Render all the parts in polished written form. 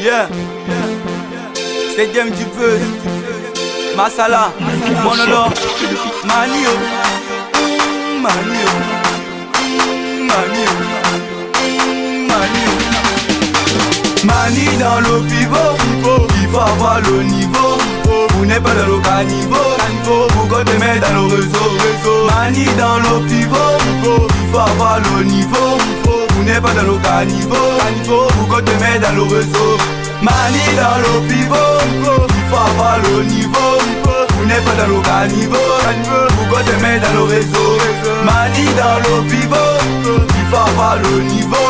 Yeah. C'est Game du Buzz. Masala, Monolo, Manio, Manio, Manio, Manio. Mani dans le pivot, il faut avoir le niveau. Vous n'êtes pas dans le caniveau, vous comptez mettre dans le réseau. Mani dans le pivot, il faut avoir le niveau. Vous n'êtes pas dans le caniveau, vous comptez mettre dans le réseau. Mani dans le pivot, il faut avoir le niveau. Vous n'êtes pas dans le caniveau, vous comptez mettre dans le réseau. Mani dans le pivot, il faut avoir le niveau.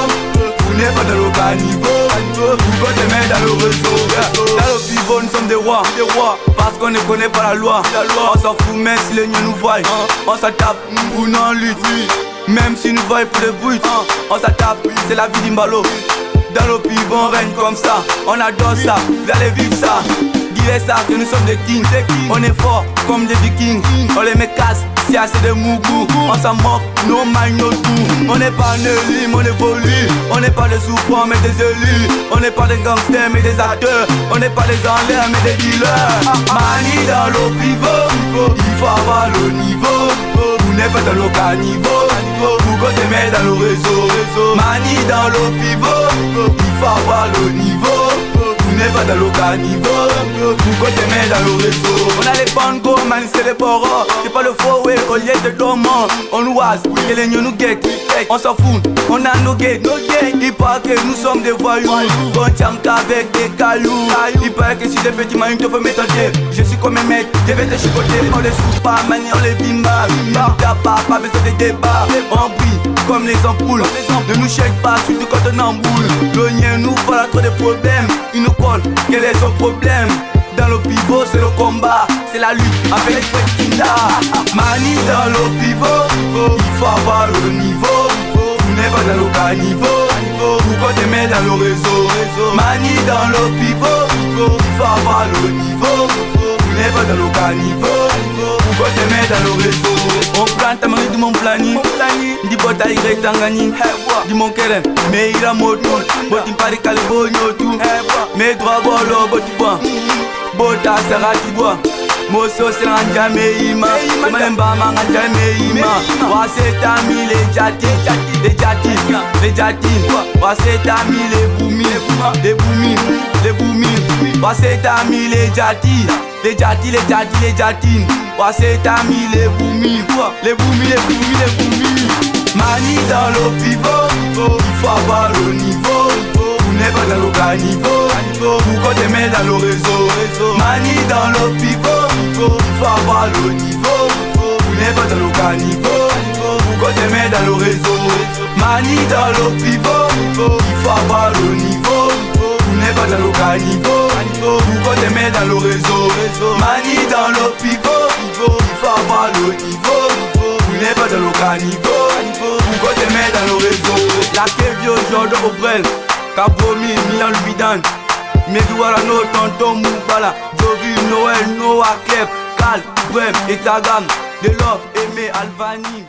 Vous n'êtes pas dans le caniveau, vous comptez mettre dans le réseau. Dans le pivot, nous sommes des rois, parce qu'on ne connaît pas la loi. On s'en fout même si les niens nous voient. On s'en tape ou non lutte. Même si nous voyons pour le bruit, on s'en tape, c'est la vie d'Imbalo. Dans le pivot on règne comme ça, on adore ça, vous allez vivre ça. Dis-les ça que nous sommes des kings, on est forts comme des vikings. On les met casse, si assez de mougou. On s'en moque, nos mailles, nos coups. On n'est pas Nelim, on évolue. On n'est pas des souffrants mais des élus. On n'est pas des gangsters mais des acteurs. On n'est pas des en l'air mais des dealers. Mani dans le pivot, il faut avoir le niveau. Vous n'êtes pas dans le caniveau, vous comptez mettre dans le réseau. Mani dans le pivot, il faut avoir le niveau. Vous n'êtes pas dans le caniveau, vous comptez mettre dans le réseau. On a les bangos, man, c'est les poros. C'est pas le faux, ouais, au lieu de dormant. On nous oise, et les nions nous guettent. On s'en fout, on a nos gates. Il paraît que nous sommes des voyous. On tient avec des cailloux. Il paraît que si des petits mains, te faut mettre en pied. Je suis comme un mec, je vais te chicoter. On les soupe pas, manier, on les bimba. T'as pas besoin de débat. On brille comme les ampoules. Ne nous cherche pas, surtout quand on emboule. Le nien nous voilà trop de problèmes. Il nous colle, quel est son problème? Dans le pivot c'est le combat, c'est la lutte avec les Kinda. Mani dans le pivot, il faut avoir le niveau. Vous n'êtes pas dans le caniveau, vous comptez mettre dans le réseau. Mani dans le pivot, il faut avoir le niveau. Vous n'êtes pas dans le caniveau, vous comptez mettre dans le réseau. On plante ta marie de mon planning, dit bota y tangani. Dis mon keren, mais il a moto, botin pari calebo nyotu. Mais droit bolo, botibois. Bota sarati bois, moso c'est un jameima, malemba manga jameima. Waseta mi les jati, les jati, waseta mi les boumi, les boumi. Waseta mi les jati, waseta mi les boumi, les boumi. Mani dans le pivot, il faut avoir le niveau. Vous n'êtes pas dans le caniveau, vous comptez mettre dans le réseau. Mani dans le pivot, il faut avoir le niveau. Vous n'êtes pas dans le caniveau, vous comptez mettre dans le réseau. Mani dans le pivot, il faut avoir le niveau. Vous n'êtes pas dans le caniveau, vous comptez mettre dans le réseau. Mani dans le pivot, il faut avoir le niveau. Vous n'êtes pas dans le caniveau, vous comptez mettre dans le réseau. La Kevio Jordan Obrel, Kabromi, Milan Lubidan, Medouara, no tonton Moubala, Jovi, Noël, Noah, Klep, Cal, Brem, Etagam, Delors, Aimé, Alvani.